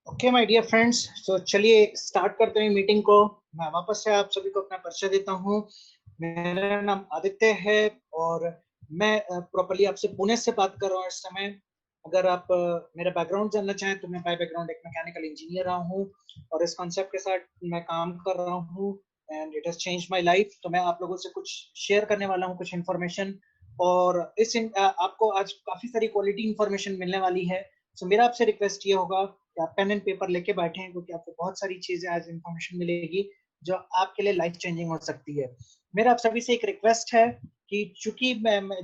Okay my dear friends, तो चलिए start करते हैं मीटिंग को। मैं वापस से आप सभी को अपना परिचय देता हूँ। मेरा नाम आदित्य है और मैं प्रॉपर्ली आपसे पुणे से बात कर रहा हूँ इस समय। अगर आप मेरा बैकग्राउंड जानना चाहें तो मैं बाय बैकग्राउंड एक मैकेनिकल इंजीनियर रहा हूँ और इस कॉन्सेप्ट के साथ मैं काम कर रहा हूँ and it has change my life. तो मैं आप लोगों से कुछ शेयर करने वाला हूँ, कुछ इन्फॉर्मेशन। और आपको आज काफी सारी क्वालिटी इन्फॉर्मेशन मिलने वाली है। सो मेरा आपसे रिक्वेस्ट ये होगा कि आप पेन एंड पेपर लेके बैठे हैं, क्योंकि आपको बहुत सारी चीजें आज इंफॉर्मेशन मिलेगी जो आपके लिए लाइफ चेंजिंग हो सकती है। मेरा आप सभी से एक रिक्वेस्ट है कि चूंकि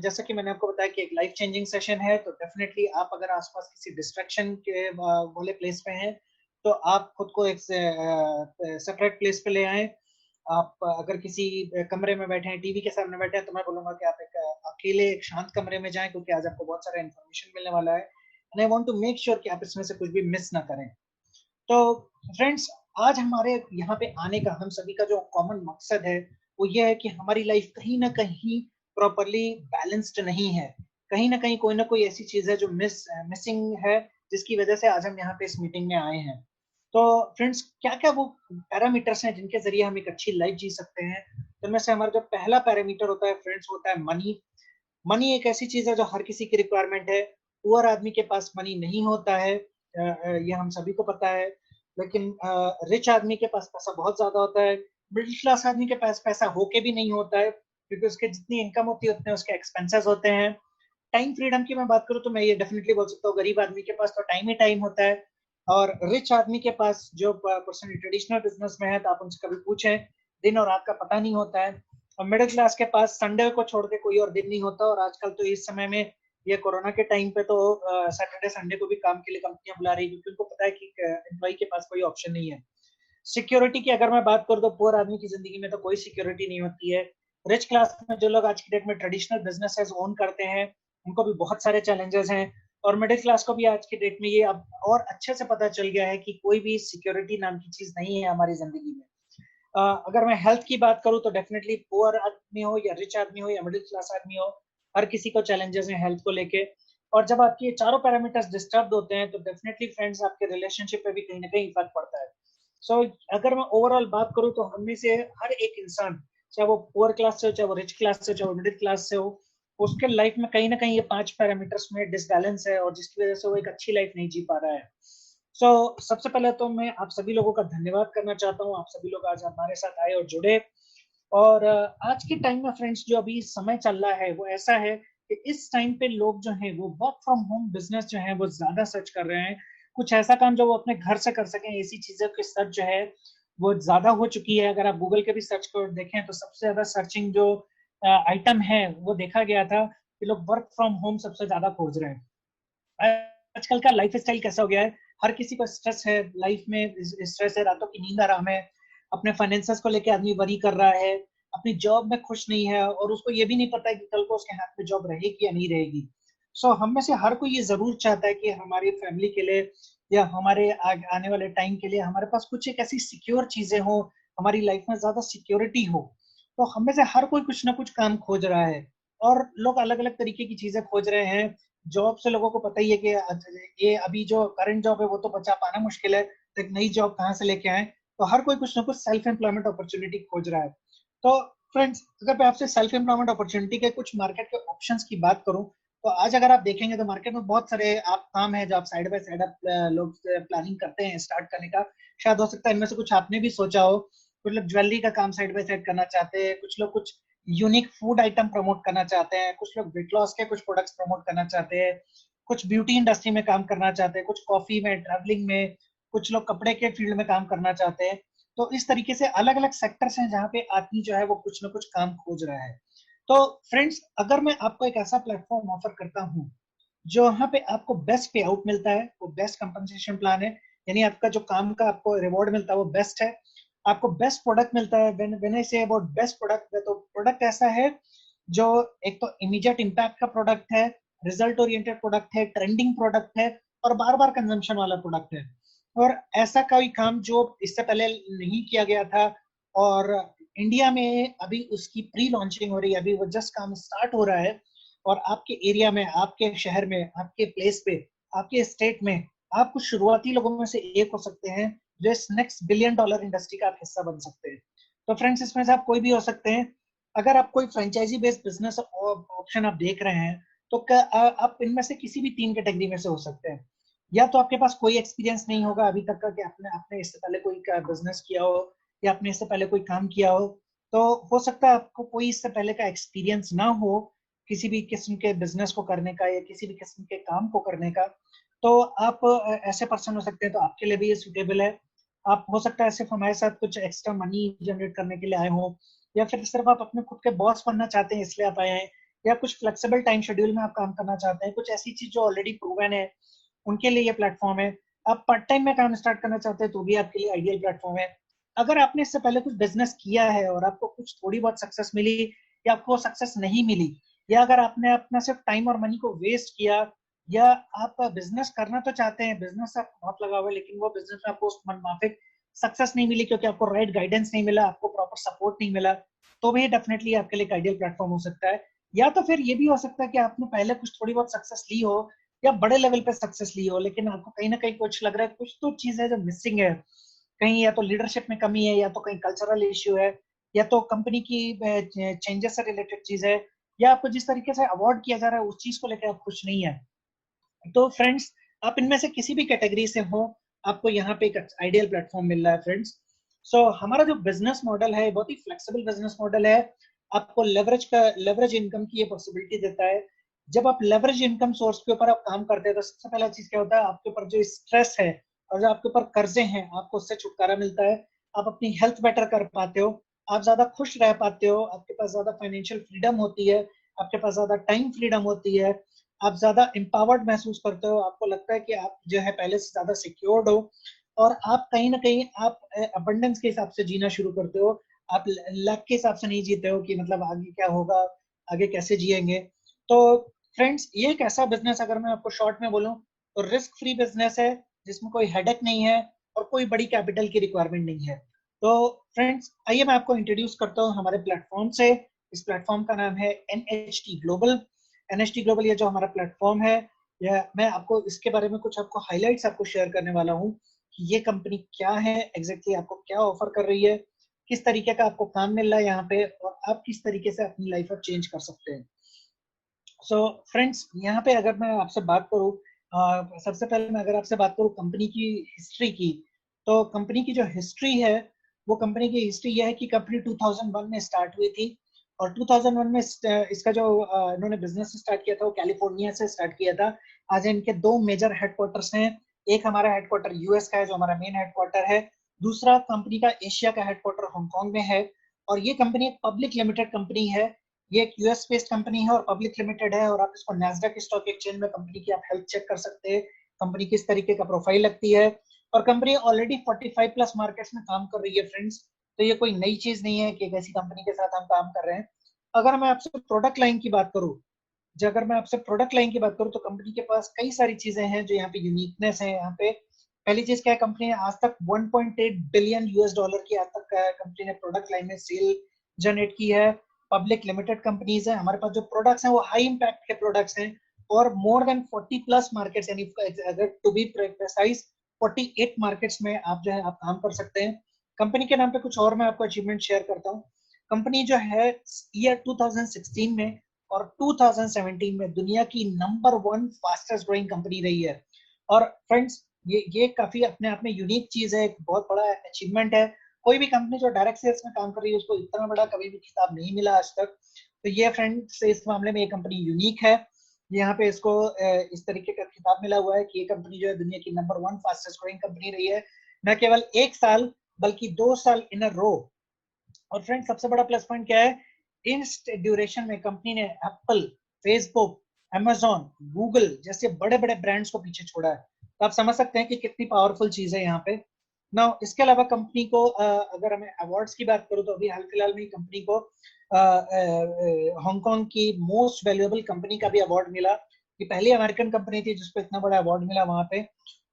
जैसा कि मैंने आपको बताया कि एक लाइफ चेंजिंग सेशन है, तो डेफिनेटली आप अगर आसपास किसी डिस्ट्रैक्शन के वाले प्लेस पे हैं तो आप खुद को एक सेपरेट प्लेस पे ले आए। आप अगर किसी कमरे में बैठे हैं, टीवी के सामने बैठे हैं, तो मैं बोलूंगा कि आप एक अकेले एक शांत कमरे में जाएं, क्योंकि आज आपको बहुत सारा इन्फॉर्मेशन मिलने वाला है and I want to make sure कि आप इसमें से कुछ भी मिस ना करें। तो फ्रेंड्स, आज हमारे यहाँ पे आने का हम सभी का जो कॉमन मकसद है वो ये है कि हमारी लाइफ कहीं ना कहीं प्रॉपरली बैलेंस्ड नहीं है। कहीं ना कोई ऐसी चीज है जो मिसिंग है, जिसकी वजह से आज हम यहाँ पे इस मीटिंग में आए हैं। तो फ्रेंड्स, क्या क्या वो पैरामीटर्स हैं जिनके जरिए हम एक अच्छी लाइफ जी सकते हैं? तो इनमें से हमारा जो पहला पैरामीटर होता है फ्रेंड्स, होता है मनी। मनी एक ऐसी चीज है जो हर किसी की रिक्वायरमेंट है। पुअर आदमी के पास मनी नहीं होता है, ये हम सभी को पता है। लेकिन रिच आदमी के पास पैसा बहुत ज्यादा होता है। मिडिल क्लास आदमी के पास पैसा होके भी नहीं होता है, क्योंकि उसके जितनी इनकम होती है उतने उसके एक्सपेंसेस होते हैं। टाइम फ्रीडम की मैं बात करूँ तो मैं ये डेफिनेटली बोल सकता हूँ, गरीब आदमी के पास तो टाइम ही टाइम होता है। और रिच आदमी के पास, जो पर्सन ट्रेडिशनल बिजनेस में है, तो आप उनसे कभी पूछें, दिन और रात का पता नहीं होता है। और मिडिल क्लास के पास संडे को छोड़ के कोई और दिन नहीं होता। और आजकल तो इस समय में, ये कोरोना के टाइम पे, तो सैटरडे संडे को भी काम के लिए कंपनियां बुला रही है, क्योंकि उनको पता है कि एम्प्लॉय के पास कोई ऑप्शन नहीं है। सिक्योरिटी की अगर मैं बात करूँ तो पुअर आदमी की जिंदगी में तो कोई सिक्योरिटी नहीं होती है। रिच क्लास में जो लोग आज की डेट में ट्रेडिशनल बिजनेसेस ओन करते हैं, उनको भी बहुत सारे चैलेंजेस हैं। और मिडिल क्लास को भी आज की डेट में ये अब और अच्छे से पता चल गया है कि कोई भी सिक्योरिटी नाम की चीज नहीं है हमारी जिंदगी में। अगर मैं हेल्थ की बात करूं तो डेफिनेटली पुअर आदमी हो या रिच आदमी हो या मिडिल क्लास आदमी हो, हर किसी को चैलेंजेस हैं हेल्थ को लेके। और जब आपके ये चारों पैरामीटर्स डिस्टर्ब होते हैं तो डेफिनेटली फ्रेंड्स आपके रिलेशनशिप पे भी कहीं ना कहीं इफेक्ट पड़ता है। सो अगर मैं ओवरऑल बात करूं तो हम में से हर एक इंसान, चाहे वो पुअर क्लास से हो, चाहे वो रिच क्लास से हो, चाहे वो मिडिल क्लास से हो, उसके लाइफ में कहीं ना कहीं ये पांच पैरामीटर्स में डिसबैलेंस है, और जिसकी वजह से वो एक अच्छी लाइफ नहीं जी पा रहा है। सबसे पहले तो मैं आप सभी लोगों का धन्यवाद करना चाहता हूँ। आप सभी लोग आज हमारे साथ आए और जुड़े। और आज के टाइम में फ्रेंड्स, जो अभी समय चल रहा है वो ऐसा है कि इस टाइम पे लोग जो हैं वो वर्क फ्रॉम होम बिजनेस जो है वो ज्यादा सर्च कर रहे हैं। कुछ ऐसा काम जो वो अपने घर से कर सकें, ऐसी चीजों की सर्च जो है वो ज्यादा हो चुकी है। अगर आप गूगल के भी सर्च कर देखें तो सबसे ज्यादा सर्चिंग जो आइटम है वो देखा गया था कि लोग वर्क फ्रॉम होम सबसे ज्यादा खोज रहे हैं। आजकल का लाइफ स्टाइल कैसा हो गया है, हर किसी को स्ट्रेस है लाइफ में। स्ट्रेस है, रातों की नींद आराम है, अपने फाइनेंसेस को लेके आदमी वरी कर रहा है, अपनी जॉब में खुश नहीं है, और उसको ये भी नहीं पता है कि कल को उसके हाथ में जॉब रहेगी या नहीं रहेगी। हम में से हर कोई ये जरूर चाहता है कि हमारी फैमिली के लिए या हमारे आने वाले टाइम के लिए हमारे पास कुछ एक ऐसी सिक्योर चीजें हो, हमारी लाइफ में ज्यादा सिक्योरिटी हो। तो हम में से हर कोई कुछ ना कुछ काम खोज रहा है, और लोग अलग अलग तरीके की चीजें खोज रहे हैं। जॉब से लोगों को पता ही है कि ये अभी जो करंट जॉब है वो तो बचा पाना मुश्किल है, तो एक नई जॉब कहाँ से लेके आए? तो हर कोई कुछ ना कुछ सेल्फ एम्प्लॉयमेंट अपॉर्चुनिटी खोज रहा है। तो फ्रेंड्स, अगर मैं आपसे सेल्फ एम्प्लॉयमेंट अपॉर्चुनिटी के कुछ मार्केट के ऑप्शंस की बात करूं, तो आज अगर आप देखेंगे तो मार्केट में बहुत सारे आप काम है जो आप साइड बाय साइड आप लोग प्लानिंग करते हैं स्टार्ट करने का। शायद हो सकता है इनमें से कुछ आपने भी सोचा हो। कुछ लोग ज्वेलरी का काम साइड बाय साइड करना चाहते हैं, कुछ लोग कुछ यूनिक फूड आइटम प्रमोट करना चाहते हैं, कुछ लोग वेट लॉस के कुछ प्रोडक्ट्स प्रमोट करना चाहते हैं, कुछ ब्यूटी इंडस्ट्री में काम करना चाहते हैं, कुछ कॉफी में, ट्रैवलिंग में, कुछ लोग कपड़े के फील्ड में काम करना चाहते हैं। तो इस तरीके से अलग अलग सेक्टर्स हैं जहाँ पे आदमी जो है वो कुछ ना कुछ काम खोज रहा है। तो फ्रेंड्स, अगर मैं आपको एक ऐसा प्लेटफॉर्म ऑफर करता हूँ जो यहाँ पे आपको बेस्ट पे आउट मिलता है, वो बेस्ट कंपनसेशन प्लान है, यानी आपका जो काम का आपको रिवॉर्ड मिलता है वो बेस्ट है, आपको बेस्ट प्रोडक्ट मिलता है। When I say about best product, तो प्रोडक्ट ऐसा है जो एक तो इमीडिएट इम्पैक्ट का प्रोडक्ट है, रिजल्ट ओरिएंटेड प्रोडक्ट है, ट्रेंडिंग प्रोडक्ट है, और बार बार कंजम्पशन वाला प्रोडक्ट है। और ऐसा कोई काम जो इससे पहले नहीं किया गया था, और इंडिया में अभी उसकी प्री लॉन्चिंग हो रही है, अभी वो जस्ट काम स्टार्ट हो रहा है। और आपके एरिया में, आपके शहर में, आपके प्लेस पे, आपके स्टेट में आप कुछ शुरुआती लोगों में से एक हो सकते हैं जो इस नेक्स्ट बिलियन डॉलर इंडस्ट्री का आप हिस्सा बन सकते हैं। तो फ्रेंड्स, इसमें से आप कोई भी हो सकते हैं। अगर आप कोई फ्रेंचाइजी बेस्ड बिजनेस ऑप्शन आप देख रहे हैं, तो आप इनमें से किसी भी 3 कैटेगरी में से हो सकते हैं। या तो आपके पास कोई एक्सपीरियंस नहीं होगा अभी तक का कि आपने आपने इससे पहले कोई बिजनेस किया हो या आपने इससे पहले कोई काम किया हो, तो हो सकता है आपको कोई इससे पहले का एक्सपीरियंस ना हो किसी भी किस्म के बिजनेस को करने का या किसी भी किस्म के काम को करने का। तो आप ऐसे पर्सन हो सकते हैं, तो आपके लिए भी ये सुटेबल है। आप हो सकता है सिर्फ हमारे साथ कुछ एक्स्ट्रा मनी जनरेट करने के लिए आए हो, या फिर सिर्फ आप अपने खुद के बॉस बनना चाहते हैं इसलिए आप आए हैं, या कुछ फ्लेक्सिबल टाइम शेड्यूल में आप काम करना चाहते हैं, कुछ ऐसी चीज जो ऑलरेडी प्रूवन है, उनके लिए ये प्लेटफॉर्म है। आप पार्ट टाइम में काम स्टार्ट करना चाहते हैं तो भी आपके लिए आइडियल प्लेटफॉर्म है। अगर आपने इससे पहले कुछ बिजनेस किया है और आपको कुछ थोड़ी बहुत सक्सेस मिली या आपको सक्सेस नहीं मिली, या अगर आपने अपना सिर्फ टाइम और मनी को वेस्ट किया, या आप बिजनेस करना तो चाहते हैं, बिजनेस आपको बहुत लगा हुआ है, लेकिन वो बिजनेस में आपको मनमाफिक सक्सेस नहीं मिली क्योंकि आपको राइट गाइडेंस नहीं मिला, आपको प्रॉपर सपोर्ट नहीं मिला, तो भी डेफिनेटली आपके लिए एक आइडियल प्लेटफॉर्म हो सकता है। या तो फिर ये भी हो सकता है कि आपने पहले कुछ थोड़ी बहुत सक्सेस ली हो या बड़े लेवल पे सक्सेस ली हो, लेकिन आपको कहीं ना कहीं कुछ लग रहा है, कुछ तो चीज है जो मिसिंग है। कहीं या तो लीडरशिप में कमी है, या तो कहीं कल्चरल इश्यू है, या तो कंपनी की चेंजेस से रिलेटेड चीज है, या आपको जिस तरीके से अवार्ड किया जा रहा है उस चीज को लेकर आप खुश नहीं है। तो फ्रेंड्स, आप इनमें से किसी भी कैटेगरी से हो, आपको यहाँ पे एक आइडियल प्लेटफॉर्म मिल रहा है फ्रेंड्स। हमारा जो बिजनेस मॉडल है बहुत ही फ्लेक्सिबल बिजनेस मॉडल है। आपको लेवरेज इनकम की ये पॉसिबिलिटी देता है। जब आप लेवरेज इनकम सोर्स के ऊपर आप काम करते हैं, तो सबसे पहला चीज क्या होता है, आपके ऊपर जो स्ट्रेस है और जो आपके ऊपर कर्जे हैं, आपको उससे छुटकारा मिलता है। आप अपनी हेल्थ बेटर कर पाते हो, आप ज्यादा खुश रह पाते हो, आपके पास ज्यादा फाइनेंशियल फ्रीडम होती है, आपके पास ज्यादा टाइम फ्रीडम होती है, आप ज्यादा एम्पावर्ड महसूस करते हो, आपको लगता है कि आप जो है पहले से ज्यादा सिक्योर्ड हो, और आप कहीं ना कहीं आप अबंडेंस के हिसाब से जीना शुरू करते हो। आप लक के हिसाब से नहीं जीते हो कि मतलब आगे क्या होगा, आगे कैसे जिएंगे। तो फ्रेंड्स, ये एक ऐसा बिजनेस, अगर मैं आपको शॉर्ट में बोलूं, तो रिस्क फ्री बिजनेस है जिसमें कोई हेडेक नहीं है और कोई बड़ी कैपिटल की रिक्वायरमेंट नहीं है। तो फ्रेंड्स, आइए मैं आपको इंट्रोड्यूस करता हूँ हमारे प्लेटफॉर्म से। इस प्लेटफॉर्म का नाम है NHT ग्लोबल। NHT ग्लोबल ये जो हमारा प्लेटफॉर्म है, यह मैं आपको इसके बारे में कुछ आपको हाइलाइट्स आपको शेयर करने वाला हूँ कि ये कंपनी क्या है, एग्जैक्टली आपको क्या ऑफर कर रही है, किस तरीके का आपको काम मिल रहा है यहाँ पे, और आप किस तरीके से अपनी लाइफ को चेंज कर सकते हैं। फ्रेंड्स, यहाँ पे अगर मैं आपसे बात करूँ, सबसे पहले मैं अगर आपसे बात करूँ कंपनी की हिस्ट्री की, तो कंपनी की जो हिस्ट्री है, वो कंपनी की हिस्ट्री यह है कि कंपनी 2001 में स्टार्ट हुई थी। और 2001 में इसका जो इन्होंने बिजनेस स्टार्ट किया था वो कैलिफोर्निया से स्टार्ट किया था। आज इनके 2 मेजर हेडक्वार्टर्स हैं। एक हमारा हेडक्वार्टर यूएस का है जो हमारा मेन हेडक्वार्टर है, दूसरा कंपनी का एशिया का हेडक्वार्टर हांगकांग में है। और ये कंपनी एक पब्लिक लिमिटेड कंपनी है। ये एक यूएस बेस्ड कंपनी है और पब्लिक लिमिटेड है, और आप इसको नैस्डैक स्टॉक एक्सचेंज में कंपनी की आप हेल्थ चेक कर सकते हैं, कंपनी किस तरीके का प्रोफाइल लगती है। और कंपनी ऑलरेडी 45 प्लस मार्केट्स में काम कर रही है फ्रेंड्स। तो ये कोई नई चीज नहीं है कि एक ऐसी कंपनी के साथ हम काम कर रहे हैं। अगर मैं आपसे प्रोडक्ट लाइन की बात करूं, जो अगर मैं आपसे प्रोडक्ट लाइन की बात करूं, तो कंपनी के पास कई सारी चीजें हैं जो यहाँ पे यूनिकनेस है। यहाँ पे पहली चीज क्या है, कंपनी ने आज तक 1.8 बिलियन यूएस डॉलर की आज तक कंपनी ने प्रोडक्ट लाइन में सेल जनरेट की है। पब्लिक लिमिटेड कंपनीज है, हमारे पास जो प्रोडक्ट्स हैं वो हाई इम्पैक्ट के प्रोडक्ट्स हैं, और मोर देन 40 प्लस मार्केट्स, यानी अगर टू बी प्रिसाइज 48 मार्केट्स में आप जो है आप काम कर सकते हैं। कंपनी के नाम पे कुछ और मैं आपको अचीवमेंट शेयर करता हूँ। कंपनी जो है ईयर 2016 में और 2017 में दुनिया की नंबर 1 फास्टेस्ट ग्रोइंग कंपनी रही है। और फ्रेंड्स, ये काफी अपने आप में यूनिक चीज है, एक बहुत बड़ा अचीवमेंट है। कोई भी कंपनी जो डायरेक्ट सेल्स में काम कर रही है उसको इतना बड़ा कभी भी खिताब नहीं मिला आज तक। तो ये फ्रेंड्स, इस मामले में ये कंपनी यूनिक है। यहाँ पे इसको इस तरीके का खिताब मिला हुआ है कि ये कंपनी जो है दुनिया की नंबर 1 फास्टेस्ट ग्रोइंग कंपनी रही है, न केवल 1 साल बल्कि 2 साल इन अ रो। और फ्रेंड, सबसे बड़ा प्लस पॉइंट क्या है, इन ड्यूरेशन में कंपनी ने एप्पल, फेसबुक, अमेजोन, गूगल जैसे बड़े बड़े ब्रांड्स को पीछे छोड़ा है। तो आप समझ सकते हैं कि कितनी पावरफुल चीज है यहाँ पे। ना इसके अलावा कंपनी को अगर मैं अवार्ड्स की बात करूँ, तो अभी हाल फिलहाल में कंपनी को हांगकांग की मोस्ट वैल्यूएबल कंपनी का भी अवार्ड मिला। ये पहली अमेरिकन कंपनी थी जिसको इतना बड़ा अवार्ड मिला वहां पे।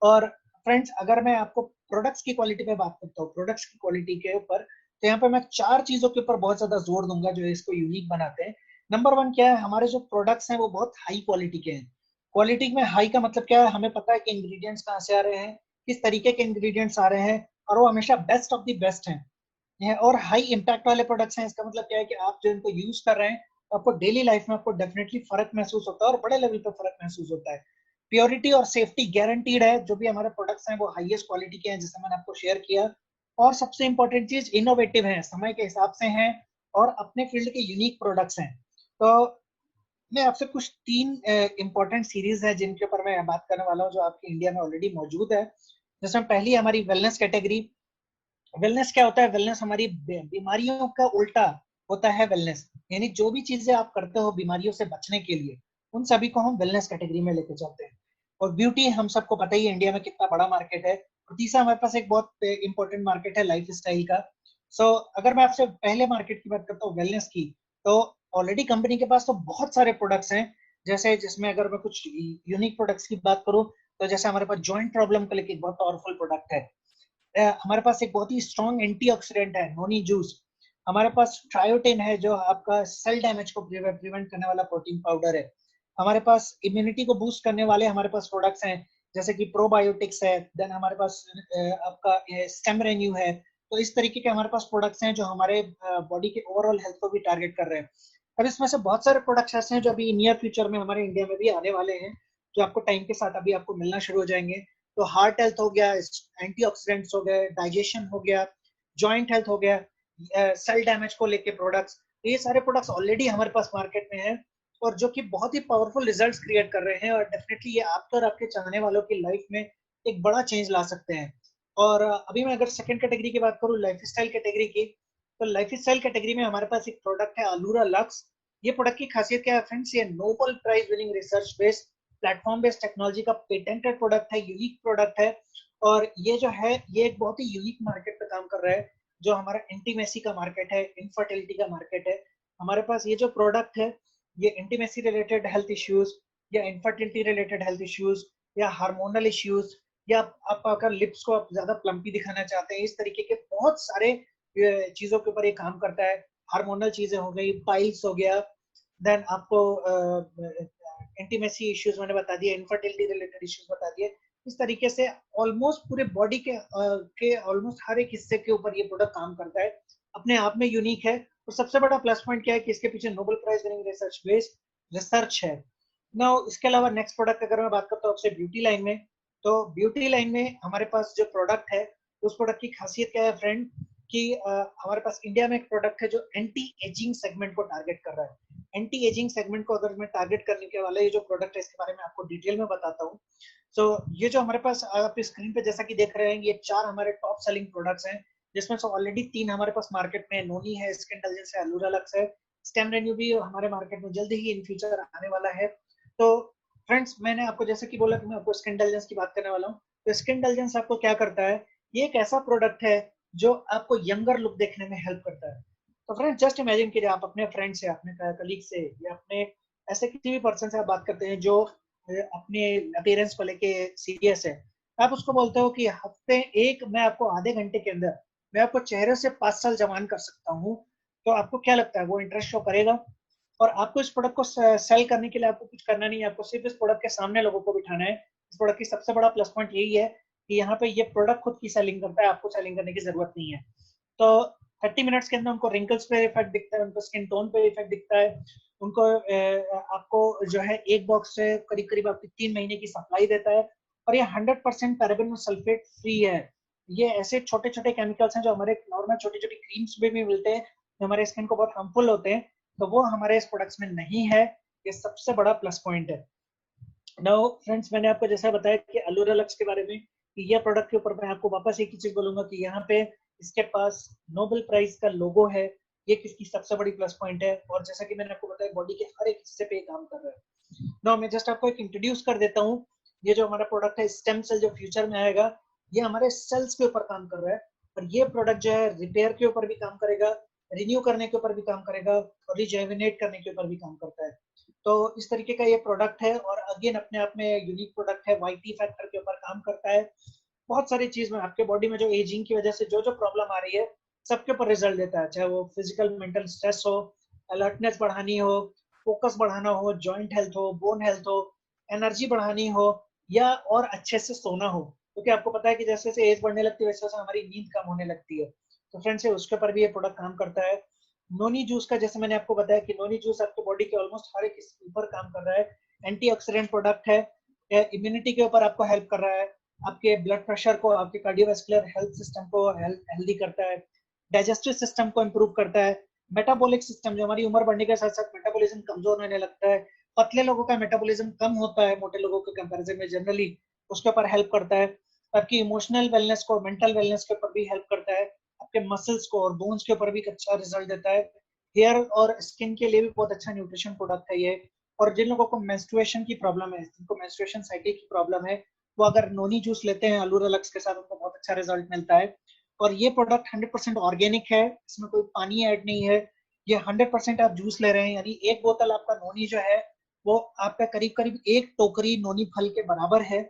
और फ्रेंड्स, अगर मैं आपको प्रोडक्ट्स की क्वालिटी पे बात करता हूँ, प्रोडक्ट्स की क्वालिटी के ऊपर, तो यहाँ पे मैं 4 चीजों के ऊपर बहुत ज्यादा जोर दूंगा जो इसको यूनिक बनाते हैं। नंबर 1 क्या है, हमारे जो प्रोडक्ट्स हैं वो बहुत हाई क्वालिटी के हैं। क्वालिटी में हाई का मतलब क्या है, हमें पता है कि इंग्रेडिएंट्स कहाँ से आ रहे हैं, किस तरीके के इंग्रेडिएंट्स आ रहे हैं, और वो हमेशा बेस्ट ऑफ द बेस्ट हैं। और हाई इम्पैक्ट वाले प्रोडक्ट्स हैं। इसका मतलब क्या है कि आप जो इनको यूज कर रहे हैं तो आपको डेली लाइफ में आपको डेफिनेटली फर्क महसूस होता है, और बड़े लेवल पे फर्क महसूस होता है। प्योरिटी और सेफ्टी गारंटीड है। जो भी हमारे प्रोडक्ट्स हैं वो हाईएस्ट क्वालिटी के हैं, जैसे मैंने आपको शेयर किया। और सबसे इंपॉर्टेंट चीज, इनोवेटिव है, समय के हिसाब से हैं, और अपने फील्ड के यूनिक प्रोडक्ट्स हैं। तो मैं आपसे कुछ तीन इंपॉर्टेंट सीरीज है जिनके ऊपर मैं बात करने वाला हूँ, जो आपके इंडिया में ऑलरेडी मौजूद है। जिसमें पहली हमारी वेलनेस कैटेगरी। वेलनेस क्या होता है? वेलनेस हमारी बीमारियों का उल्टा होता है वेलनेस, यानी जो भी चीजें आप करते हो बीमारियों से बचने के लिए, उन सभी को हम वेलनेस कैटेगरी में लेके चलते हैं। और ब्यूटी हम सबको पता ही है इंडिया में कितना बड़ा मार्केट है। और तीसरा हमारे पास एक बहुत इंपॉर्टेंट मार्केट है लाइफ स्टाइल का। सो अगर मैं आपसे पहले मार्केट की बात करता हूँ वेलनेस की, तो ऑलरेडी कंपनी के पास तो बहुत सारे प्रोडक्ट्स हैं। जैसे जिसमें अगर मैं कुछ यूनिक प्रोडक्ट्स की बात करूँ, तो जैसे हमारे पास जॉइंट प्रॉब्लम को लेकर एक बहुत पावरफुल प्रोडक्ट है। हमारे पास एक बहुत ही स्ट्रॉन्ग एंटीऑक्सीडेंट है, नोनी जूस। हमारे पास ट्रायोटिन है, जो आपका सेल डैमेज को प्रिवेंट करने वाला प्रोटीन पाउडर है। हमारे पास इम्यूनिटी को बूस्ट करने वाले हमारे पास प्रोडक्ट्स हैं, जैसे कि प्रोबायोटिक्स है। देन हमारे पास आपका स्टेम रेन्यू है। तो इस तरीके के हमारे पास प्रोडक्ट्स हैं जो हमारे बॉडी के ओवरऑल हेल्थ को भी टारगेट कर रहे हैं। अब इसमें से बहुत सारे प्रोडक्ट्स ऐसे हैं जो अभी नियर फ्यूचर में हमारे इंडिया में भी आने वाले हैं, जो आपको टाइम के साथ अभी आपको मिलना शुरू हो जाएंगे। तो हार्ट हेल्थ हो गया, एंटीऑक्सीडेंट्स हो गए, डाइजेशन हो गया, जॉइंट हेल्थ हो गया, सेल डैमेज को लेके प्रोडक्ट्स। तो ये सारे प्रोडक्ट्स ऑलरेडी हमारे पास मार्केट में है, और जो कि बहुत ही पावरफुल रिजल्ट्स क्रिएट कर रहे हैं, और डेफिनेटली ये आपके और आपके चाहने वालों की लाइफ में एक बड़ा चेंज ला सकते हैं। और अभी मैं अगर सेकंड कैटेगरी की बात करूँ, लाइफ स्टाइल कैटेगरी की, तो लाइफ स्टाइल कैटेगरी में हमारे पास एक प्रोडक्ट है अलूरा लक्स। ये प्रोडक्ट की खासियत क्या है फ्रेंड्स? ये Nobel prize winning research based platform based technology का पेटेंटेड प्रोडक्ट है, यूनिक प्रोडक्ट है। और ये जो है ये एक बहुत ही यूनिक मार्केट पे काम कर रहा है, जो हमारा इंटीमेसी का मार्केट है, इनफर्टिलिटी का मार्केट है। हमारे पास ये जो प्रोडक्ट है, ये इंटीमेसी रिलेटेड हेल्थ इश्यूज, या इनफर्टिलिटी रिलेटेड हेल्थ इश्यूज, या हार्मोनल इश्यूज, या आप अगर लिप्स को आप ज्यादा प्लम्पी दिखाना चाहते हैं, इस तरीके के बहुत सारे चीजों के ऊपर ये काम करता है। हार्मोनल चीजें हो गई, पाइल्स हो गया, देन आपको इंटीमेसी इश्यूज मैंने बता दिए, इनफर्टिलिटी रिलेटेड इश्यूज बता दिए। इस तरीके से ऑलमोस्ट पूरे बॉडी के ऑलमोस्ट हर एक हिस्से के ऊपर ये प्रोडक्ट काम करता है, अपने आप में यूनिक है। और सबसे बड़ा प्लस पॉइंट क्या है कि इसके पीछे Nobel prize winning research based research है। नाउ इसके अलावा नेक्स्ट प्रोडक्ट अगर मैं बात करता हूँ आपसे ब्यूटी लाइन में, तो ब्यूटी लाइन में हमारे पास जो प्रोडक्ट है, उस प्रोडक्ट की खासियत क्या है फ्रेंड, कि हमारे पास इंडिया में एक प्रोडक्ट है जो एंटी एजिंग सेगमेंट को टारगेट कर रहा है। एंटी एजिंग सेगमेंट को अगर मैं टारगेट करने के वाला ये जो प्रोडक्ट है, इसके बारे में आपको डिटेल में बताता हूँ। सो ये जो हमारे पास आप स्क्रीन पे जैसा कि देख रहे हैं, ये 4 हमारे टॉप सेलिंग प्रोडक्ट्स हैं, जिसमें से ऑलरेडी 3 हमारे पास मार्केट में, नोनी है, स्किनडल्जेंस है, अलूरा लक्स है। स्टेम रेन्यू भी हमारे मार्केट में जल्द ही इन फ्यूचर आने वाला है। तो फ्रेंड्स, मैंने आपको जैसे कि बोला कि मैं आपको स्किनडल्जेंस की बात करने वाला हूँ। तो स्किनडल्जेंस आपको क्या करता है? ये एक ऐसा प्रोडक्ट है जो आपको यंगर लुक देखने में हेल्प करता है। तो फ्रेंड्स जस्ट इमेजिन कीजिए, आप अपने फ्रेंड से, अपने कलीग से, या अपने ऐसे किसी भी पर्सन से आप बात करते हैं जो अपने अपीयरेंस को लेके सीरियस है। आप उसको बोलते हो कि हफ्ते एक मैं आपको आधे घंटे के अंदर मैं आपको चेहरे से 5 साल जवान कर सकता हूँ। तो आपको क्या लगता है, वो इंटरेस्ट शो करेगा? और आपको इस प्रोडक्ट को सेल करने के लिए आपको कुछ करना नहीं है, आपको सिर्फ इस प्रोडक्ट के सामने लोगों को बिठाना है। इस प्रोडक्ट की सबसे बड़ा प्लस पॉइंट यही है कि यहाँ पे ये प्रोडक्ट खुद की सेलिंग करता है, आपको सेलिंग करने की जरूरत नहीं है। तो 30 मिनट्स के अंदर उनको रिंकल्स पे इफेक्ट दिखता है, उनको स्किन टोन पे इफेक्ट दिखता है, उनको आपको जो है एक बॉक्स से करीब करीब आपकी 3 महीने की सप्लाई देता है। और ये 100% पैराबेन सल्फेट फ्री है। ये ऐसे छोटे छोटे केमिकल्स हैं जो हमारे नॉर्मल छोटी छोटी क्रीम्स में भी मिलते हैं, जो हमारे स्किन को बहुत हार्मफुल होते हैं, तो वो हमारे इस प्रोडक्ट्स में नहीं है। ये सबसे बड़ा प्लस पॉइंट है। नाउ फ्रेंड्स, मैंने आपको जैसा बताया कि अलूरा लक्स के बारे में, कि ये प्रोडक्ट के ऊपर मैं आपको वापस एक ही चीज बोलूंगा कि यहाँ पे इसके पास नोबेल प्राइज का लोगो है। ये किसकी सबसे बड़ी प्लस पॉइंट है, और जैसा कि मैंने आपको बताया बॉडी के हर एक हिस्से पे काम कर रहा है। नाउ मैं जस्ट आपको एक इंट्रोड्यूस कर देता हूँ। ये जो हमारा प्रोडक्ट है स्टेम सेल, जो फ्यूचर में आएगा, ये हमारे सेल्स के ऊपर काम कर रहा है। और ये प्रोडक्ट जो है रिपेयर के ऊपर भी काम करेगा, रिन्यू करने के ऊपर भी काम करेगा, और रिजेविनेट करने के ऊपर भी काम करता है। तो इस तरीके का ये प्रोडक्ट है, और अगेन अपने आप में यूनिक प्रोडक्ट है, वाईटी फैक्टर के ऊपर काम करता है। बहुत सारी चीज में आपके बॉडी में जो एजिंग की वजह से जो जो प्रॉब्लम आ रही है, सबके ऊपर रिजल्ट देता है, चाहे वो फिजिकल मेंटल स्ट्रेस हो, अलर्टनेस बढ़ानी हो, फोकस बढ़ाना हो, जॉइंट हेल्थ हो, बोन हेल्थ हो, एनर्जी बढ़ानी हो या और अच्छे से सोना हो, क्योंकि आपको पता है कि जैसे जैसे एज बढ़ने लगती है वैसे वैसे हमारी नींद कम होने लगती है। तो फ्रेंड्स उसके ऊपर भी ये प्रोडक्ट काम करता है। नोनी जूस का जैसे मैंने आपको बताया कि नोनी जूस आपके बॉडी के ऑलमोस्ट हर एक ऊपर काम कर रहा है। एंटीऑक्सीडेंट प्रोडक्ट है, इम्यूनिटी के ऊपर आपको हेल्प कर रहा है, आपके ब्लड प्रेशर को, आपके कार्डियोवास्कुलर हेल्थ सिस्टम को हेल्दी करता है, डाइजेस्टिव सिस्टम को इम्प्रूव करता है, मेटाबॉलिक सिस्टम जो हमारी उम्र बढ़ने के साथ साथ मेटाबॉलिज्म कमजोर होने लगता है, पतले लोगों का मेटाबॉलिज्म कम होता है मोटे लोगों के कंपैरिजन में जनरली, उसके ऊपर हेल्प करता है। आपकी इमोशनल वेलनेस को, मेंटल वेलनेस के ऊपर भी हेल्प करता है, आपके मसल्स को और बोन्स के ऊपर भी अच्छा रिजल्ट देता है। हेयर और स्किन के लिए भी बहुत अच्छा न्यूट्रिशन प्रोडक्ट है ये। और जिन लोगों को मेंस्ट्रुएशन की प्रॉब्लम है, जिनको मेंस्ट्रुएशन साइकिल की प्रॉब्लम है, वो अगर नोनी जूस लेते हैं अलूरालक्स के साथ, उनको बहुत अच्छा रिजल्ट मिलता है। और ये प्रोडक्ट 100% ऑर्गेनिक है, इसमें कोई पानी ऐड नहीं है, ये 100% आप जूस ले रहे हैं, यानी एक बोतल आपका नोनी जो है वो आपका करीब करीब एक टोकरी नोनी फल के बराबर है।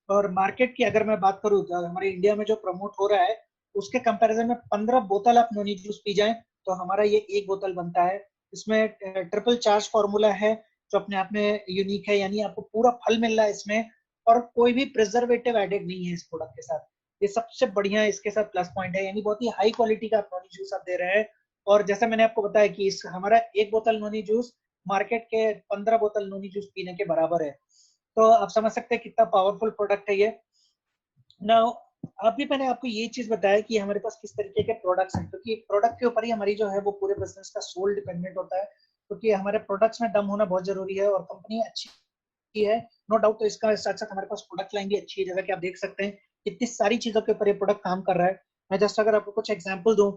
और मार्केट की अगर मैं बात करूँ हमारे इंडिया में जो प्रमोट हो रहा है उसके कंपैरिजन में 15 बोतल आप नोनी जूस पी जाएं तो हमारा ये एक बोतल बनता है। इसमें ट्रिपल चार्ज फॉर्मूला है जो अपने आप में यूनिक है, यानी आपको पूरा फल मिल रहा है इसमें, और कोई भी प्रिजर्वेटिव एडेड नहीं है इस प्रोडक्ट के साथ। ये सबसे बढ़िया इसके साथ प्लस पॉइंट है, यानी बहुत ही हाई क्वालिटी का आप नोनी जूस आप दे रहे हैं। और जैसा मैंने आपको बताया कि इस हमारा एक बोतल नोनी जूस मार्केट के 15 बोतल नोनी जूस पीने के बराबर है। तो आप समझ सकते हैं कितना पावरफुल प्रोडक्ट है ये। नाउ अभी मैंने आपको ये चीज बताया कि हमारे पास किस तरीके के प्रोडक्ट्स हैं, क्योंकि प्रोडक्ट के ऊपर ही हमारी जो है वो पूरे बिजनेस का सोल डिपेंडेंट होता है, क्योंकि हमारे प्रोडक्ट्स में दम होना बहुत जरूरी है और कंपनी अच्छी है नो डाउट, तो इसका साथ साथ हमारे पास प्रोडक्ट लाइन भी अच्छी है। जैसा कि आप देख सकते हैं कितनी सारी चीजों के ऊपर ये प्रोडक्ट काम कर रहा है। मैं जस्ट अगर आपको कुछ एग्जांपल दूं,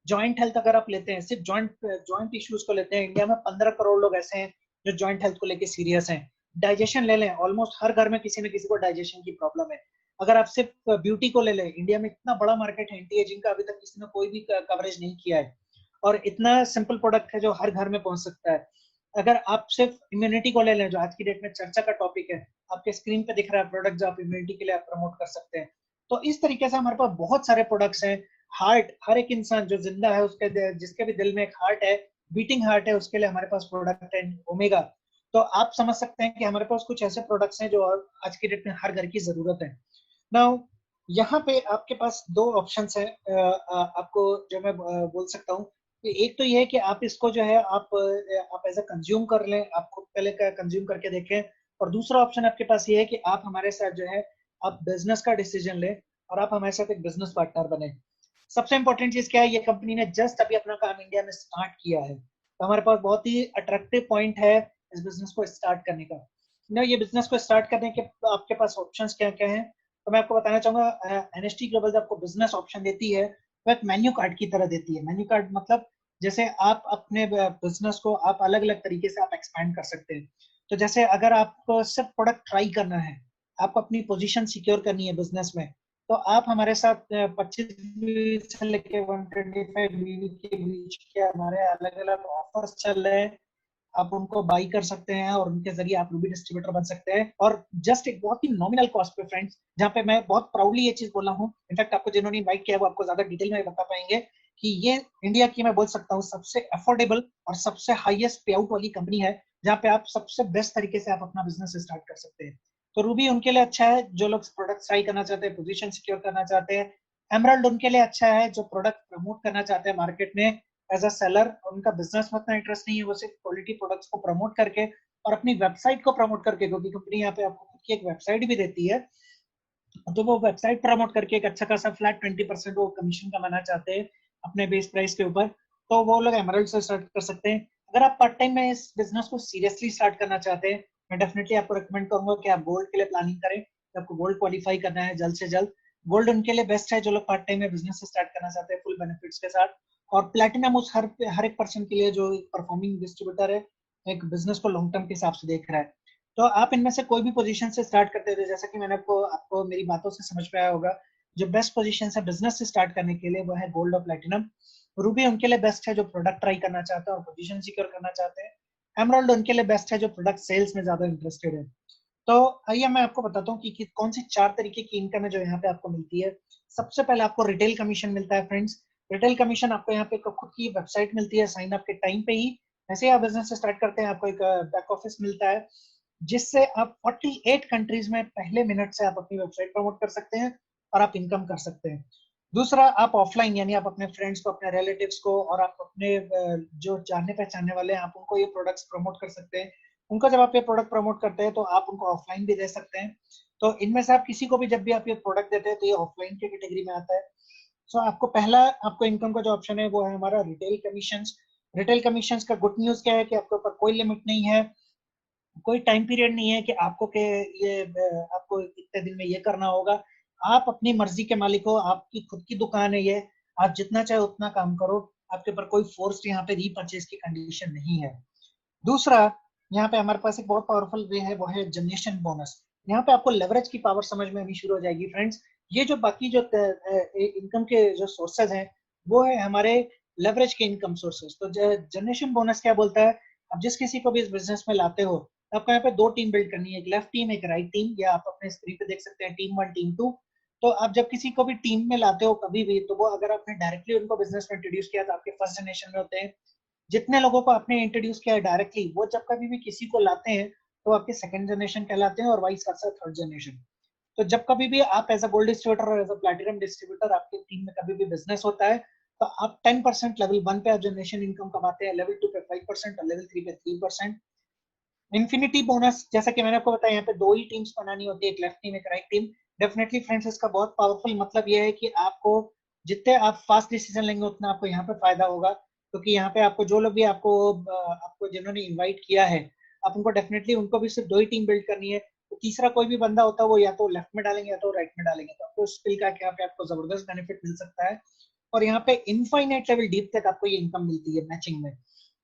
जॉइंट हेल्थ अगर आप लेते हैं, सिर्फ जॉइंट इश्यूज को लेते हैं, इंडिया में 15 करोड़ लोग ऐसे हैं जो जॉइंट हेल्थ को लेकर सीरियस हैं। डाइजेशन ले लें, ऑलमोस्ट हर घर में किसी न किसी को डाइजेशन की प्रॉब्लम है। अगर आप सिर्फ ब्यूटी को ले लें, इंडिया में इतना बड़ा मार्केट है एंटी एजिंग का, अभी तक किसी ने कोई भी कवरेज नहीं किया है, और इतना सिंपल प्रोडक्ट है जो हर घर में पहुंच सकता है। अगर आप सिर्फ इम्यूनिटी को ले लें, जो आज की डेट में चर्चा का टॉपिक है, आपके स्क्रीन पे दिख रहा है प्रोडक्ट जो आप इम्यूनिटी के लिए आप प्रमोट कर सकते हैं। तो इस तरीके से हमारे पास बहुत सारे प्रोडक्ट्स हैं। हार्ट, हर एक इंसान जो जिंदा है उसके जिसके भी दिल में एक हार्ट है, बीटिंग हार्ट है, उसके लिए हमारे पास प्रोडक्ट है ओमेगा। तो आप समझ सकते हैं कि हमारे पास कुछ ऐसे प्रोडक्ट्स हैं जो आज की डेट में हर घर की जरूरत है। नाउ यहाँ पे आपके पास दो ऑप्शंस है, आपको जो मैं बोल सकता हूँ। एक तो ये है कि आप इसको जो है आप एज अ कंज्यूम कर लें, आप खुद पहले का कंज्यूम करके देखें। और दूसरा ऑप्शन आपके पास ये है कि आप हमारे साथ जो है आप बिजनेस का डिसीजन लें और आप हमारे साथ एक बिजनेस पार्टनर बने। सबसे इंपॉर्टेंट चीज क्या है, ये कंपनी ने जस्ट अभी अपना काम इंडिया में स्टार्ट किया है, तो हमारे पास बहुत ही अट्रैक्टिव पॉइंट है इस बिजनेस को स्टार्ट करने का ना। ये बिजनेस को स्टार्ट करने के आपके पास ऑप्शंस क्या क्या हैं, तो मैं आपको बताना चाहूंगा। एनएसटी ग्लोबल जब आपको बिजनेस ऑप्शन देती है वो एक मेन्यू कार्ड की तरह देती है। मेन्यू कार्ड मतलब जैसे आप अपने बिजनेस को आप अलग अलग तरीके से आप एक्सपैंड कर सकते हैं। तो जैसे अगर आपको सिर्फ प्रोडक्ट ट्राई करना है, आपको अपनी पोजीशन सिक्योर करनी है बिजनेस में, तो आप हमारे साथ 25 से लेके 125 बीवी के बीच के हमारे अलग अलग ऑफर्स चल रहे हैं। आप उनको बाई कर सकते हैं और उनके जरिए आप रूबी डिस्ट्रीब्यूटर बन सकते हैं, और जस्ट एक बहुत ही नॉमिनल कॉस्ट पे फ्रेंड्स, जहाँ पे मैं बहुत प्राउडली ये चीज बोल रहा हूँ। इनफैक्ट आपको जिन्होंने इनवाइट किया वो आपको ज्यादा डिटेल में बता पाएंगे कि ये इंडिया की मैं बोल सकता हूँ सबसे अफोर्डेबल और सबसे हाईएस्ट पे आउट वाली कंपनी है, जहाँ पे आप सबसे बेस्ट तरीके से आप अपना बिजनेस स्टार्ट कर सकते हैं। तो रूबी उनके लिए अच्छा है जो लोग प्रोडक्ट ट्राई करना चाहते हैं, पोजीशन सिक्योर करना चाहते हैं। एमराल्ड उनके लिए अच्छा है जो प्रोडक्ट प्रमोट करना चाहते हैं मार्केट में एज अ सेलर। उनका बिजनेस में उतना इंटरेस्ट नहीं है, वो सिर्फ क्वालिटी प्रोडक्ट्स को प्रमोट करके और अपनी वेबसाइट को प्रमोट करके, क्योंकि कंपनी यहाँ पे आपको खुद की एक वेबसाइट भी देती है, तो वो वेबसाइट प्रमोट करके एक अच्छा खासा फ्लैट 20% वो कमीशन कमाना चाहते हैं अपने बेस प्राइस के ऊपर। तो वो लोग एमराल्ड से स्टार्ट कर सकते हैं। अगर आप पार्ट टाइम में इस बिजनेस को सीरियसली स्टार्ट करना चाहते हैं, मैं डेफिनेटली आपको रिकमेंड करूंगा कि आप गोल्ड के लिए प्लानिंग करें, कि आपको गोल्ड क्वालिफाई करना है जल्द से जल्द। गोल्ड उनके लिए बेस्ट है जो लोग पार्ट टाइम में बिजनेस स्टार्ट करना चाहते हैं फुल बेनिफिट्स के साथ। और प्लेटिनम उस हर एक पर्सन के लिए जो परफॉर्मिंग डिस्ट्रीब्यूटर है, एक बिजनेस को लॉन्ग टर्म के हिसाब से देख रहा है। तो आप इनमें से कोई भी पोजीशन से स्टार्ट करते थे, जैसा कि मैंने आपको मेरी बातों से समझ में आया होगा, जो बेस्ट पोजीशन है बिजनेस से स्टार्ट करने के लिए वो है गोल्ड और प्लेटिनम। रूबी उनके लिए बेस्ट है जो प्रोडक्ट ट्राई करना चाहते हैं और पोजीशन सिक्योर करना चाहते हैं। एमराल्ड उनके लिए बेस्ट है जो प्रोडक्ट सेल्स में ज्यादा इंटरेस्टेड है। तो आइए मैं आपको बताता हूँ कि कौन सी चार तरीके की इनकम है जो यहाँ पे आपको मिलती है। सबसे पहले आपको रिटेल कमीशन मिलता है फ्रेंड्स। रिटेल कमीशन आपको यहाँ पे खुद की वेबसाइट मिलती है साइन अप के टाइम पे ही। ऐसे ही आप बिजनेस स्टार्ट करते हैं आपको एक बैक ऑफिस मिलता है, जिससे आप 48 कंट्रीज में पहले मिनट से आप अपनी वेबसाइट प्रमोट कर सकते हैं और आप इनकम कर सकते हैं। दूसरा, आप ऑफलाइन यानी आप अपने फ्रेंड्स को, अपने रिलेटिव्स को और आप अपने जो जानने पहचानने वाले हैं, आप उनको ये प्रोडक्ट्स प्रमोट कर सकते हैं। उनको जब आप ये प्रोडक्ट प्रमोट करते हैं तो आप उनको ऑफलाइन भी दे सकते हैं। तो इनमें से आप किसी को भी जब भी आप ये प्रोडक्ट देते हैं तो ये ऑफलाइन की कैटेगरी में आता है। सो आपको पहला, आपको इनकम का जो ऑप्शन है वो है हमारा रिटेल कमीशंस। रिटेल कमीशंस का गुड न्यूज क्या है कि आपके ऊपर कोई लिमिट नहीं है, कोई टाइम पीरियड नहीं है कि आपको के ये आपको इतने दिन में ये करना होगा। आप अपनी मर्जी के मालिक हो, आपकी खुद की दुकान है ये, आप जितना चाहे उतना काम करो, आपके ऊपर कोई फोर्स यहाँ पे रीपर्चेज की कंडीशन नहीं है। दूसरा, यहाँ पे हमारे पास एक बहुत पावरफुल वे है, वो है जनरेशन बोनस। यहाँ पे आपको लेवरेज की पावर समझ में अभी शुरू हो जाएगी फ्रेंड्स। ये जो बाकी जो इनकम के जो सोर्सेज हैं वो है हमारे लेवरेज के इनकम सोर्सेज। तो जनरेशन बोनस क्या बोलता है, आप जिस किसी को भी इस बिजनेस में लाते हो, आपको यहाँ पे दो टीम बिल्ड करनी है, एक लेफ्ट टीम एक राइट टीम, या आप अपने स्क्रीन पे देख सकते हैं टीम 1 टीम 2। तो आप जब किसी को भी टीम में लाते हो कभी भी, तो वो अगर आपने डायरेक्टली उनको बिजनेस में इंट्रोड्यूस किया तो आपके फर्स्ट जनरेशन में होते हैं। जितने लोगों को आपने इंट्रोड्यूस किया है डायरेक्टली, वो जब कभी भी किसी को लाते हैं तो आपके सेकंड जनरेशन कहलाते हैं, और वाइस वर्सा थर्ड जनरेशन। तो जब कभी भी आप एज अ गोल्ड डिस्ट्रीब्यूटर और एज अ प्लैटिनम डिस्ट्रीब्यूटर आपकी टीम में कभी भी बिजनेस होता है, तो आप 10% लेवल 1 पे आप जनरेशन इनकम कमाते हैं, लेवल 2 पे 5% और लेवल 3 पे 3%। इन्फिनिटी बोनस, जैसा कि मैंने आपको बताया, यहाँ पे दो ही टीम्स बनानी होती है, एक लेफ्ट टीम एक राइट टीम। डेफिनेटली फ्रेंड्स, इसका बहुत पावरफुल मतलब ये है कि आपको जितने आप फास्ट डिसीजन लेंगे उतना आपको यहाँ पे फायदा होगा, क्योंकि यहाँ पे आपको जो लोग भी आपको जिन्होंने इनवाइट किया है, आप उनको डेफिनेटली उनको भी सिर्फ दो ही टीम बिल्ड करनी है। तो तीसरा कोई भी बंदा होता है वो या तो लेफ्ट में डालेंगे या तो राइट में डालेंगे, तो आपको स्किल का यहाँ पे आपको जबरदस्त बेनिफिट मिल सकता है। और यहाँ पे इनफाइनाइट लेवल डीप तक आपको ये इनकम मिलती है मैचिंग में।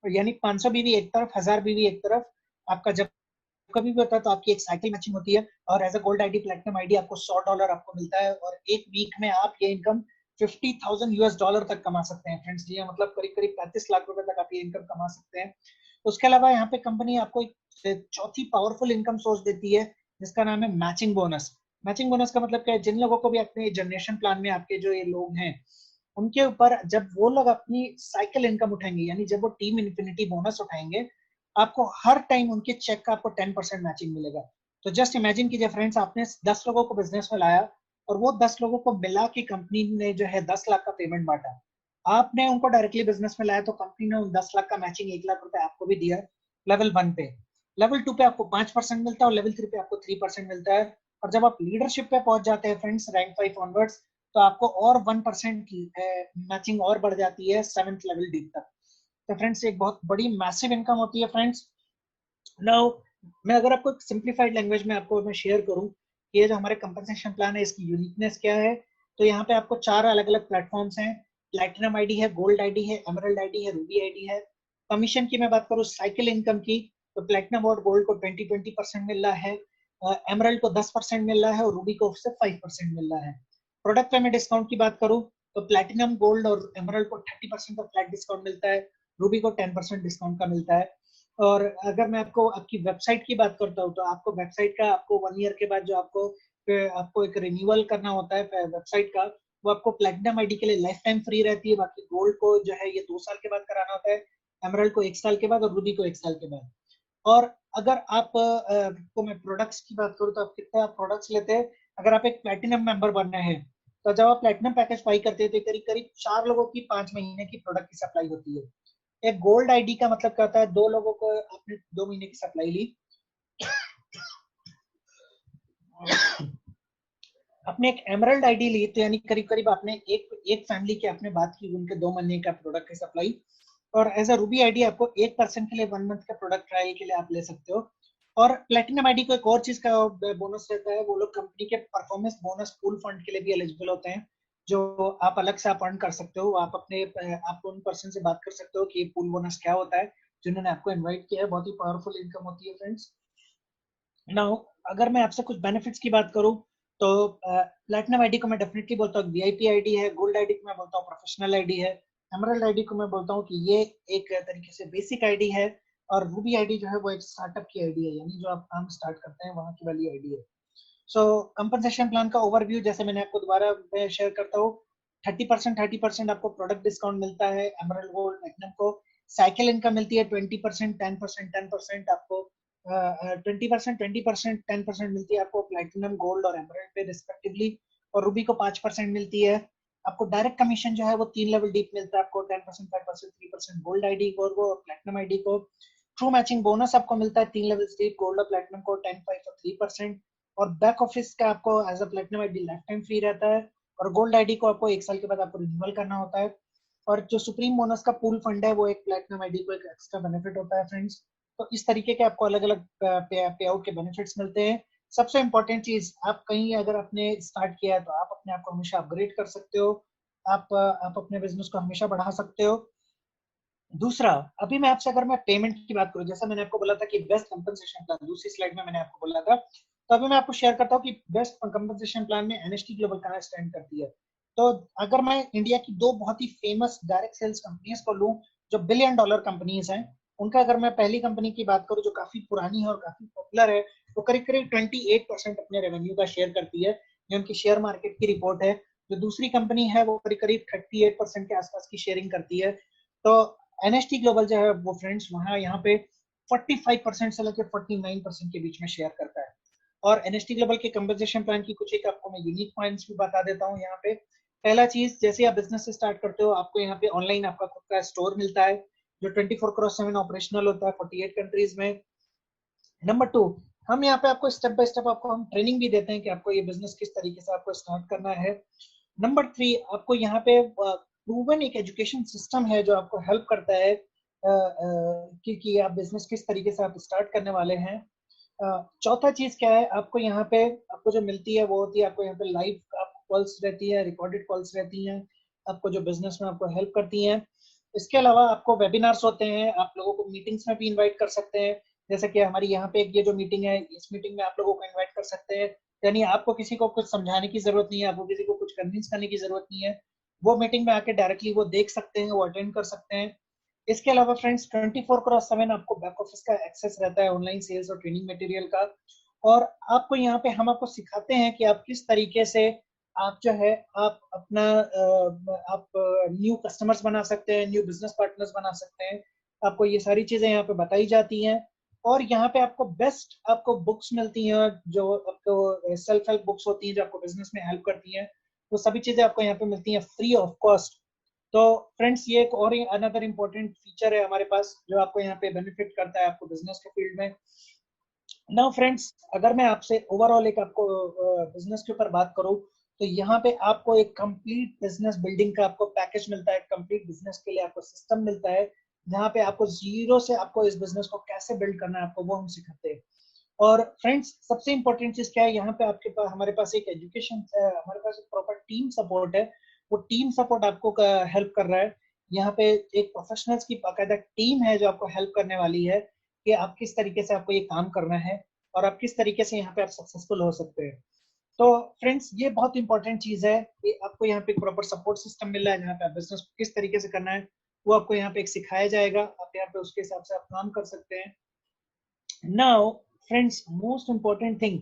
यानी 500 बीवी एक तरफ, 1000 बीवी एक तरफ, आपका जब कभी भी होता है तो आपकी एक साइकिल मैचिंग होती है, और as a gold ID platinum ID आपको $100 आपको मिलता है, और एक वीक में आप ये इनकम $50,000 तक कमा सकते हैं फ्रेंड्स। ये मतलब करीब करीब 35 लाख रुपए तक आप ये इनकम कमा सकते हैं। उसके अलावा यहाँ पे कंपनी आपको एक चौथी पावरफुल इनकम सोर्स देती है, जिसका नाम है मैचिंग बोनस। मैचिंग बोनस का मतलब क्या है, जिन लोगों को भी अपने जनरेशन प्लान में आपके जो ये लोग हैं, उनके ऊपर जब वो लोग अपनी साइकिल इनकम उठाएंगे, यानी जब वो टीम इन्फिनिटी बोनस उठाएंगे, आपको हर टाइम उनके चेक का आपको 10% मैचिंग मिलेगा। तो जस्ट इमेजिन कीजिए फ्रेंड्स, आपने 10 लोगों को बिजनेस में लाया, और वो 10 लोगों को मिला के कंपनी ने जो है 10 लाख का पेमेंट बांटा। आपने उनको डायरेक्टली बिजनेस में लाया तो कंपनी ने उन 10 लाख का मैचिंग 1 लाख रुपए आपको भी दिया, लेवल 1 पे। लेवल 2 पे आपको 5% मिलता है, और लेवल 3 पे आपको 3% मिलता है। और जब आप लीडरशिप पे पहुंच जाते हैं फ्रेंड्स, रैंक 5 ऑनवर्ड्स, तो आपको और 1% की मैचिंग और बढ़ जाती है 7th लेवल डी तक। तो फ्रेंड्स, एक बहुत बड़ी मैसिव इनकम होती है फ्रेंड्स। नाउ, मैं अगर आपको एक सिंप्लीफाइड लैंग्वेज में आपको मैं शेयर करूं कि ये जो हमारे कंपनसेशन प्लान है इसकी यूनिकनेस क्या है, तो यहाँ पे आपको 4 अलग अलग प्लेटफॉर्म्स हैं। प्लैटिनम आईडी है, गोल्ड आईडी है, एमरल्ड आईडी है, रूबी आईडी है। कमीशन की मैं बात करूं, साइकिल इनकम की, तो प्लैटिनम और गोल्ड को 20-20% मिल रहा है, एमरल्ड को 10% मिल रहा है, और रूबी को सिर्फ 5% मिल रहा है। प्रोडक्ट पे मैं डिस्काउंट की बात करूं, तो प्लैटिनम, गोल्ड और एमरल्ड को 30% का फ्लैट डिस्काउंट मिलता है, रूबी को 10% डिस्काउंट का मिलता है। और अगर मैं आपको आपकी वेबसाइट की बात करता हूँ, तो आपको वेबसाइट का आपको 1 ईयर के बाद जो आपको एक रिन्यूअल करना होता है वेबसाइट का, वो आपको प्लेटिनम आईडी के लिए लाइफ टाइम फ्री रहती है। बाकी गोल्ड को जो है ये 2 साल के बाद कराना होता है, एमरल्ड को 1 साल के बाद, और रूबी को 1 साल के बाद। और अगर आप को मैं प्रोडक्ट्स की बात करूँ तो आप कितने आप प्रोडक्ट्स लेते हैं, अगर आप एक प्लेटिनम मेंबर बनना है, तो जब आप प्लेटिनम पैकेज बाई करते हैं तो करीब करीब 4 लोगों की 5 महीने की प्रोडक्ट की सप्लाई होती है। एक गोल्ड आईडी का मतलब क्या होता है, 2 लोगों को आपने 2 महीने की सप्लाई ली। आपने एक एमरल्ड आईडी ली, तो यानी करीब करीब आपने एक फैमिली की आपने बात की, उनके 2 महीने का प्रोडक्ट की सप्लाई। और एज अ रूबी आईडी आपको एक पर्सन के लिए 1 मंथ का प्रोडक्ट ट्रायल के लिए आप ले सकते हो। और प्लेटिनम आईडी को एक और चीज का बोनस रहता है, वो लोग कंपनी के परफॉर्मेंस बोनस पूल फंड के लिए भी एलिजिबल होते हैं, जो आप अलग से आप अर्न कर सकते हो। आप उन पर्सन से बात कर सकते हो कि पूल बोनस क्या होता है, जिन्होंने आपको इनवाइट किया है। बहुत ही पावरफुल इनकम होती है फ्रेंड्स। नाउ, अगर मैं आपसे कुछ बेनिफिट्स की बात करूं, तो प्लैटिनम आईडी को मैं डेफिनेटली बोलता हूँ वीआईपी आईडी है, गोल्ड आईडी को मैं बोलता हूँ प्रोफेशनल आईडी है, एमरल्ड आईडी को मैं बोलता हूँ कि ये एक तरीके से बेसिक आईडी है, और रूबी आईडी जो है वो एक स्टार्टअप की आईडी है, यानी जो आप काम स्टार्ट करते हैं वहां की वाली आईडी है। सो कंपनसेशन प्लान का ओवरव्यू जैसे मैंने आपको दोबारा मैं शेयर करता हूँ। 30% आपको प्रोडक्ट डिस्काउंट मिलता है एमरल्ड, गोल्ड, प्लैटिनम को। साइकिल इनकम मिलती है 20%, 10%, 10% आपको। 20%, 20%, 10% मिलती है आपको प्लैटिनम, गोल्ड और एमराल्ड पे रिस्पेक्टिवली, और रूबी को 5% मिलती है। आपको डायरेक्ट कमीशन जो है वो 3 लेवल डीप मिलता है आपको, 10%, 5%, 3% गोल्ड आईडी को और प्लैटिनम आईडी को। ट्रू मैचिंग बोनस आपको मिलता है 3 लेवल डीप, गोल्ड और प्लैटिनम को 10, 5 और 3%। और बैक ऑफिस का आपको as a platinum ID lifetime free रहता है, और गोल्ड आईडी को आपको 1 साल के बाद आपको रिन्यूअल करना होता है। और जो सुप्रीम बोनस का पूल फंड है वो एक प्लैटिनम आईडी को एक एक्स्ट्रा बेनिफिट होता है फ्रेंड्स। तो इस तरीके के आपको अलग अलग पे आउट के बेनिफिट्स मिलते हैं। सबसे इंपॉर्टेंट चीज, आप कहीं अगर आपने स्टार्ट किया है तो आप अपने आप को हमेशा अपग्रेड कर सकते हो, आप अपने बिजनेस को हमेशा बढ़ा सकते हो। दूसरा, अभी मैं आपसे अगर मैं पेमेंट की बात करूं, जैसा मैंने आपको बोला था कि बेस्ट कंपनसेशन प्लान, दूसरी स्लाइड में मैंने आपको बोला था, तो अभी मैं आपको शेयर करता हूं कि बेस्ट कंपनसेशन प्लान में एनएसटी ग्लोबल कहां स्टैंड करती है। तो अगर मैं इंडिया की 2 बहुत ही फेमस डायरेक्ट सेल्स कंपनीज को लूं जो $1 बिलियन कंपनीज हैं, उनका अगर मैं पहली कंपनी की बात करूं जो काफी पुरानी है और काफी पॉपुलर है, वो करीब करीब 28% अपने रेवेन्यू का शेयर करती है, ये उनकी शेयर मार्केट की रिपोर्ट है। जो दूसरी कंपनी है वो करीब करीब 38% के आसपास की शेयरिंग करती है। तो एनएसटी ग्लोबल जो है वो फ्रेंड्स वहां यहाँ पे 45% से लेकर 49% के बीच में शेयर करता है। और एनएसटी ग्लोबल के कंपनसेशन प्लान की कुछ एक आपको मैं यूनिक पॉइंट्स भी बता देता हूँ यहाँ पे। पहला चीज, जैसे आप बिजनेस से स्टार्ट करते हो आपको यहाँ पे ऑनलाइन आपका खुद का स्टोर मिलता है जो 24/7 ऑपरेशनल होता है 48 कंट्रीज में। नंबर 2, हम यहाँ पे आपको स्टेप बाय स्टेप आपको हम ट्रेनिंग भी देते हैं कि आपको ये बिजनेस किस तरीके से आपको स्टार्ट करना है। नंबर 3, आपको यहाँ पे प्रूवन एक एजुकेशन सिस्टम है जो आपको हेल्प करता है कि आप बिजनेस किस तरीके से आप स्टार्ट करने वाले हैं। चौथा चीज क्या है, आपको यहाँ पे आपको जो मिलती है वो होती है आपको यहाँ पे लाइव आपको कॉल्स रहती है, रिकॉर्डेड कॉल्स रहती हैं आपको जो बिजनेस में आपको हेल्प करती हैं। इसके अलावा आपको वेबिनार्स होते हैं, आप लोगों को मीटिंग्स में भी इनवाइट कर सकते हैं। जैसे कि हमारी यहाँ पे एक ये जो मीटिंग है, इस मीटिंग में आप लोगों को इनवाइट कर सकते हैं, यानी आपको किसी को कुछ समझाने की जरूरत नहीं है, आपको किसी को कुछ कन्विंस करने की जरूरत नहीं है। वो मीटिंग में आके डायरेक्टली वो देख सकते हैं, वो अटेंड कर सकते हैं। इसके अलावा फ्रेंड्स 24/7 आपको बैक ऑफिस का एक्सेस रहता है, ऑनलाइन सेल्स और ट्रेनिंग मटेरियल का। और आपको यहाँ पे हम आपको सिखाते हैं कि आप किस तरीके से आप जो है आप अपना आप न्यू कस्टमर्स बना सकते हैं, न्यू बिजनेस पार्टनर्स बना सकते हैं। आपको ये सारी चीजें यहाँ पे बताई जाती हैं। और यहाँ पे आपको बेस्ट आपको बुक्स मिलती हैं जो आपको सेल्फ हेल्प बुक्स होती हैं जो आपको बिजनेस में हेल्प करती हैं। तो सभी चीजें आपको यहाँ पे मिलती हैं फ्री ऑफ कॉस्ट। तो फ्रेंड्स ये एक और अनदर इम्पोर्टेंट फीचर है हमारे पास जो आपको यहाँ पे बेनिफिट करता है आपको बिजनेस के फील्ड में। नाउ फ्रेंड्स, अगर मैं आपसे ओवरऑल एक आपको बिजनेस के ऊपर बात करूं, तो यहाँ पे आपको एक कंप्लीट बिजनेस बिल्डिंग का आपको पैकेज मिलता है, कंप्लीट बिजनेस के लिए आपको सिस्टम मिलता है जहाँ पे आपको जीरो से आपको इस बिजनेस को कैसे बिल्ड करना है आपको वो हम सिखाते हैं। और फ्रेंड्स सबसे इंपॉर्टेंट चीज क्या है, यहाँ पे आपके पास हमारे पास एक एजुकेशन हमारे पास एक प्रॉपर टीम सपोर्ट है। वो टीम सपोर्ट आपको हेल्प कर रहा है। यहाँ पे एक प्रोफेशनल्स की बाकायदा टीम है जो आपको हेल्प करने वाली है कि आप किस तरीके से आपको ये काम करना है और आप किस तरीके से यहाँ पे आप सक्सेसफुल हो सकते हैं। तो फ्रेंड्स ये बहुत इंपॉर्टेंट चीज है कि आपको यहाँ पे प्रॉपर सपोर्ट सिस्टम मिल रहा है जहाँ पे आप बिजनेस को किस तरीके से करना है वो आपको यहाँ पे एक सिखाया जाएगा, आप यहाँ पे उसके हिसाब से आप काम कर सकते हैं। Now friends most important thing,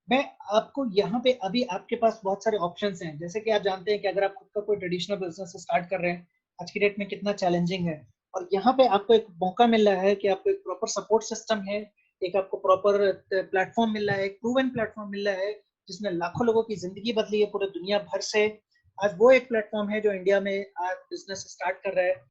मैं आपको यहाँ पे अभी आपके पास बहुत सारे ऑप्शंस हैं। जैसे कि आप जानते हैं कि अगर आप खुद का कोई ट्रेडिशनल बिजनेस स्टार्ट कर रहे हैं आज की डेट में कितना चैलेंजिंग है, और यहाँ पे आपको एक मौका मिल रहा है कि आपको एक प्रॉपर सपोर्ट सिस्टम है, एक आपको प्रॉपर प्लेटफॉर्म मिल रहा है, एक प्रूवन प्लेटफॉर्म मिल रहा है जिसने लाखों लोगों की जिंदगी बदली है पूरे दुनिया भर से। आज वो एक प्लेटफॉर्म है जो इंडिया में आज बिजनेस स्टार्ट कर रहा है